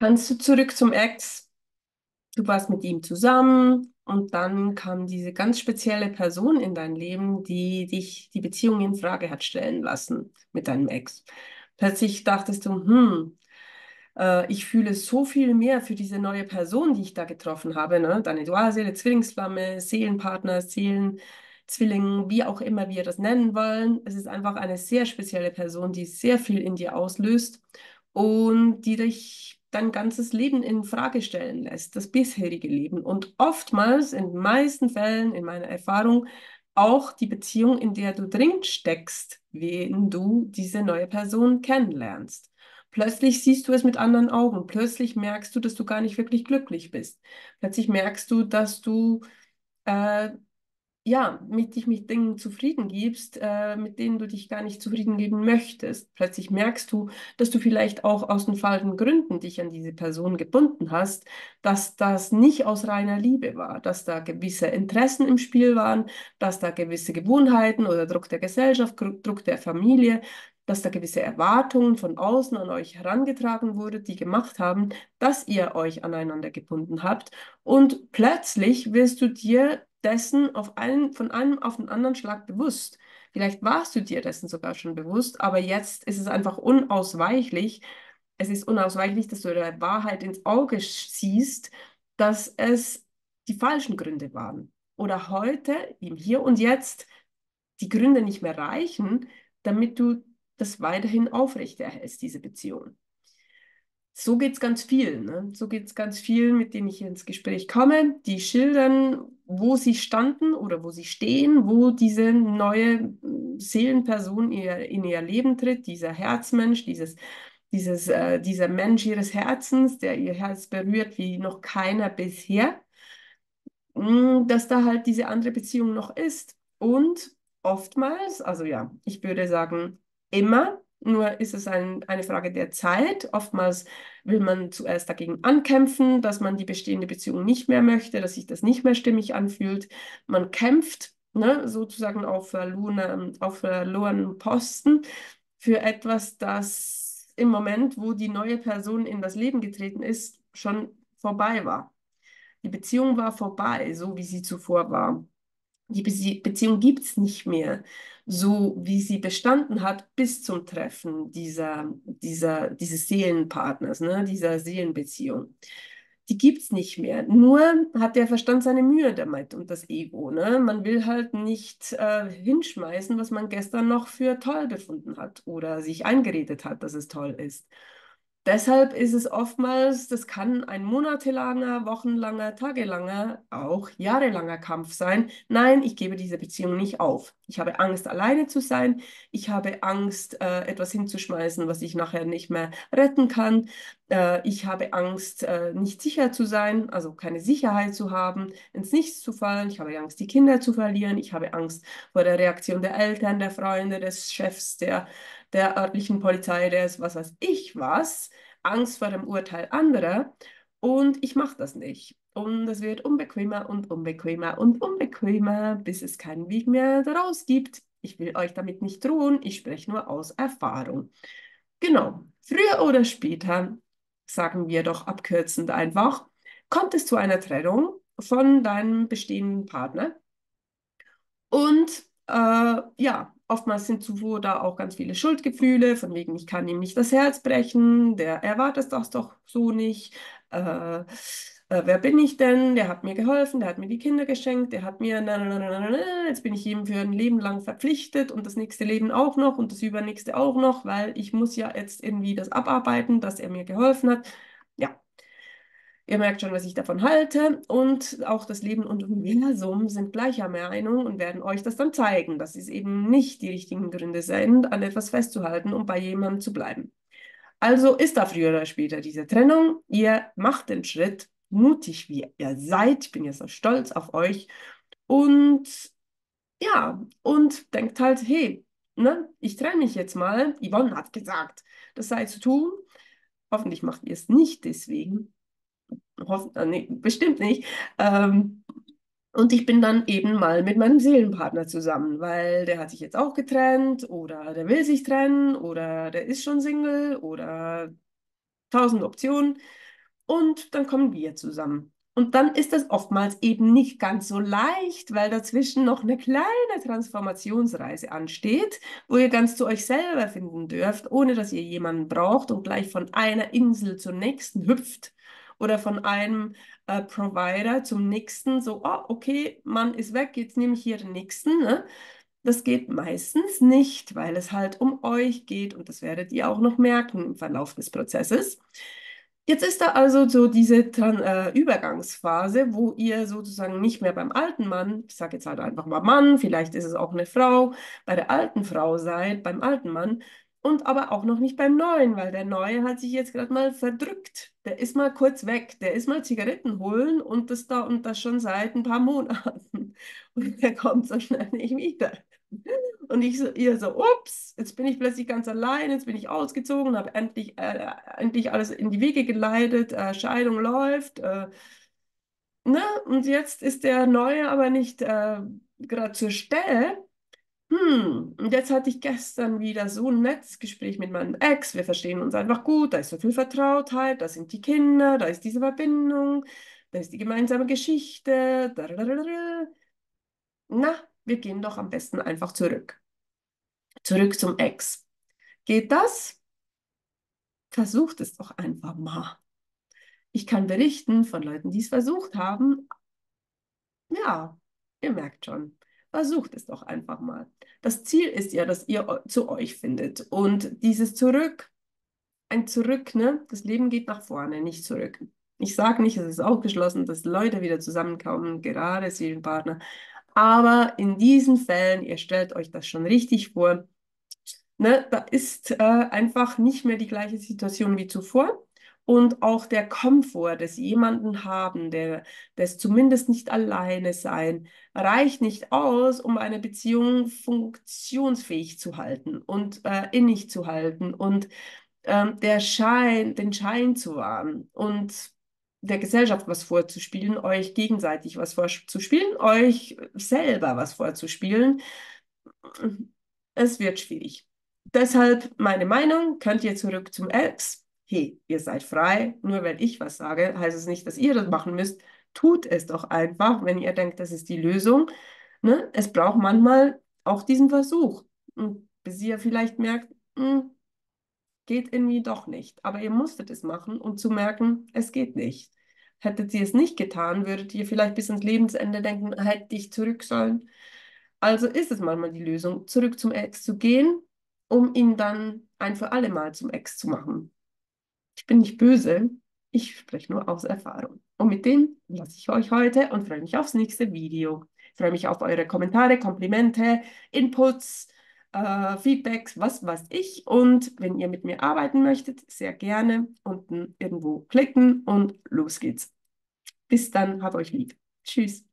Kannst du zurück zum Ex? Du warst mit ihm zusammen und dann kam diese ganz spezielle Person in dein Leben, die dich die Beziehung in Frage hat stellen lassen mit deinem Ex. Plötzlich dachtest du, ich fühle so viel mehr für diese neue Person, die ich da getroffen habe, ne? Deine Dualseele, Zwillingsflamme, Seelenpartner, Seelenzwilling, wie auch immer wir das nennen wollen. Es ist einfach eine sehr spezielle Person, die sehr viel in dir auslöst und die dich dein ganzes Leben in Frage stellen lässt, das bisherige Leben. Und oftmals, in den meisten Fällen, in meiner Erfahrung, auch die Beziehung, in der du drin steckst, wenn du diese neue Person kennenlernst. Plötzlich siehst du es mit anderen Augen. Plötzlich merkst du, dass du gar nicht wirklich glücklich bist. Plötzlich merkst du, dass du äh, ja, dich mit Dingen zufrieden gibst, mit denen du dich gar nicht zufrieden geben möchtest. Plötzlich merkst du, dass du vielleicht auch aus den falschen Gründen dich an diese Person gebunden hast, dass das nicht aus reiner Liebe war, dass da gewisse Interessen im Spiel waren, dass da gewisse Gewohnheiten oder Druck der Gesellschaft, Druck der Familie, dass da gewisse Erwartungen von außen an euch herangetragen wurde, die gemacht haben, dass ihr euch aneinander gebunden habt. Und plötzlich wirst du dir dessen von einem auf den anderen Schlag bewusst. Vielleicht warst du dir dessen sogar schon bewusst, aber jetzt ist es einfach unausweichlich. Es ist unausweichlich, dass du der Wahrheit ins Auge siehst, dass es die falschen Gründe waren. Oder heute, im Hier und Jetzt, die Gründe nicht mehr reichen, damit du das weiterhin aufrechterhältst, diese Beziehung. So geht es ganz vielen, ne? So geht es ganz vielen, mit denen ich ins Gespräch komme, die schildern, wo sie standen oder wo sie stehen, wo diese neue Seelenperson in ihr Leben tritt, dieser Herzmensch, dieser Mensch ihres Herzens, der ihr Herz berührt wie noch keiner bisher, dass da halt diese andere Beziehung noch ist. Und oftmals, also ja, ich würde sagen, immer, nur ist es eine Frage der Zeit. Oftmals will man zuerst dagegen ankämpfen, dass man die bestehende Beziehung nicht mehr möchte, dass sich das nicht mehr stimmig anfühlt. Man kämpft, ne, sozusagen auf verlorenen Posten für etwas, das im Moment, wo die neue Person in das Leben getreten ist, schon vorbei war. Die Beziehung war vorbei, so wie sie zuvor war. Beziehung gibt es nicht mehr, so wie sie bestanden hat bis zum Treffen dieses Seelenpartners, ne, dieser Seelenbeziehung. Die gibt es nicht mehr. Nur hat der Verstand seine Mühe damit und das Ego. Ne? Man will halt nicht hinschmeißen, was man gestern noch für toll befunden hat oder sich eingeredet hat, dass es toll ist. Deshalb ist es oftmals, das kann ein monatelanger, wochenlanger, tagelanger, auch jahrelanger Kampf sein. Nein, ich gebe diese Beziehung nicht auf. Ich habe Angst, alleine zu sein. Ich habe Angst, etwas hinzuschmeißen, was ich nachher nicht mehr retten kann. Ich habe Angst, nicht sicher zu sein, also keine Sicherheit zu haben, ins Nichts zu fallen. Ich habe Angst, die Kinder zu verlieren. Ich habe Angst vor der Reaktion der Eltern, der Freunde, des Chefs, der örtlichen Polizei, des was weiß ich was. Angst vor dem Urteil anderer. Und ich mache das nicht. Und es wird unbequemer und unbequemer und unbequemer, bis es keinen Weg mehr daraus gibt. Ich will euch damit nicht drohen, ich spreche nur aus Erfahrung. Genau, früher oder später, sagen wir doch abkürzend einfach, kommt es zu einer Trennung von deinem bestehenden Partner. Und ja, oftmals sind zuvor da auch ganz viele Schuldgefühle, von wegen, ich kann ihm nicht das Herz brechen, der erwartet das doch so nicht. Wer bin ich denn? Der hat mir geholfen, der hat mir die Kinder geschenkt, der hat mir, na, na, na, na, na, na, jetzt bin ich ihm für ein Leben lang verpflichtet und das nächste Leben auch noch und das übernächste auch noch, weil ich muss ja jetzt irgendwie das abarbeiten, dass er mir geholfen hat. Ja, ihr merkt schon, was ich davon halte. Und auch das Leben und Universum sind gleicher Meinung und werden euch das dann zeigen, dass es eben nicht die richtigen Gründe sind, an etwas festzuhalten, um bei jemandem zu bleiben. Also ist da früher oder später diese Trennung. Ihr macht den Schritt, mutig wie ihr seid. Ich bin ja so stolz auf euch. Und ja, und denkt halt, hey, ne, ich trenne mich jetzt mal. Yvonne hat gesagt, das sei zu tun. Hoffentlich macht ihr es nicht deswegen. Nee, bestimmt nicht. Ähm, und ich bin dann eben mal mit meinem Seelenpartner zusammen, weil der hat sich jetzt auch getrennt oder der will sich trennen oder der ist schon Single oder tausend Optionen. und dann kommen wir zusammen. Und dann ist das oftmals eben nicht ganz so leicht, weil dazwischen noch eine kleine Transformationsreise ansteht, wo ihr ganz zu euch selber finden dürft, ohne dass ihr jemanden braucht und gleich von einer Insel zur nächsten hüpft oder von einem Provider zum nächsten, so, oh, okay, Mann ist weg, jetzt nehme ich hier den nächsten, ne? Das geht meistens nicht, weil es halt um euch geht und das werdet ihr auch noch merken im Verlauf des Prozesses. Jetzt ist da also so diese Übergangsphase, wo ihr sozusagen nicht mehr beim alten Mann, ich sage jetzt halt einfach mal Mann, vielleicht ist es auch eine Frau, bei der alten Frau seid, beim alten Mann und aber auch noch nicht beim neuen, weil der neue hat sich jetzt gerade mal verdrückt. Der ist mal kurz weg, der ist mal Zigaretten holen und das schon seit ein paar Monaten. Und der kommt so schnell nicht wieder. Und ich so, ihr so, ups, jetzt bin ich plötzlich ganz allein, jetzt bin ich ausgezogen, habe endlich alles in die Wege geleitet, Scheidung läuft, ne? Und jetzt ist der Neue aber nicht gerade zur Stelle. Und jetzt hatte ich gestern wieder so ein nettes Gespräch mit meinem Ex. Wir verstehen uns einfach gut, da ist so viel Vertrautheit, da sind die Kinder, da ist diese Verbindung, da ist die gemeinsame Geschichte. Na, wir gehen doch am besten einfach zurück. Zurück zum Ex. Geht das? Versucht es doch einfach mal. Ich kann berichten von Leuten, die es versucht haben. Ja, ihr merkt schon. Versucht es doch einfach mal. Das Ziel ist ja, dass ihr zu euch findet. Und dieses Zurück, ein Zurück, ne? Das Leben geht nach vorne, nicht zurück. Ich sage nicht, es ist ausgeschlossen, dass Leute wieder zusammenkommen, gerade Seelenpartner. Aber in diesen Fällen, ihr stellt euch das schon richtig vor, ne, da ist einfach nicht mehr die gleiche Situation wie zuvor. Und auch der Komfort des jemanden haben, des zumindest nicht alleine sein, reicht nicht aus, um eine Beziehung funktionsfähig zu halten und innig zu halten und den Schein zu wahren und der Gesellschaft was vorzuspielen, euch gegenseitig was vorzuspielen, euch selber was vorzuspielen. Es wird schwierig. Deshalb meine Meinung, könnt ihr zurück zum Ex? Hey, ihr seid frei, nur weil ich was sage, heißt es nicht, dass ihr das machen müsst. Tut es doch einfach, wenn ihr denkt, das ist die Lösung. Ne? Es braucht manchmal auch diesen Versuch. Und bis ihr vielleicht merkt, geht irgendwie doch nicht. Aber ihr musstet es machen, um zu merken, es geht nicht. Hättet ihr es nicht getan, würdet ihr vielleicht bis ans Lebensende denken, hätte ich zurück sollen. Also ist es manchmal die Lösung, zurück zum Ex zu gehen, um ihn dann ein für alle Mal zum Ex zu machen. Ich bin nicht böse, ich spreche nur aus Erfahrung. Und mit dem lasse ich euch heute und freue mich aufs nächste Video. Ich freue mich auf eure Kommentare, Komplimente, Inputs, Feedbacks, was weiß ich. Und wenn ihr mit mir arbeiten möchtet, sehr gerne unten irgendwo klicken und los geht's. Bis dann, habt euch lieb. Tschüss.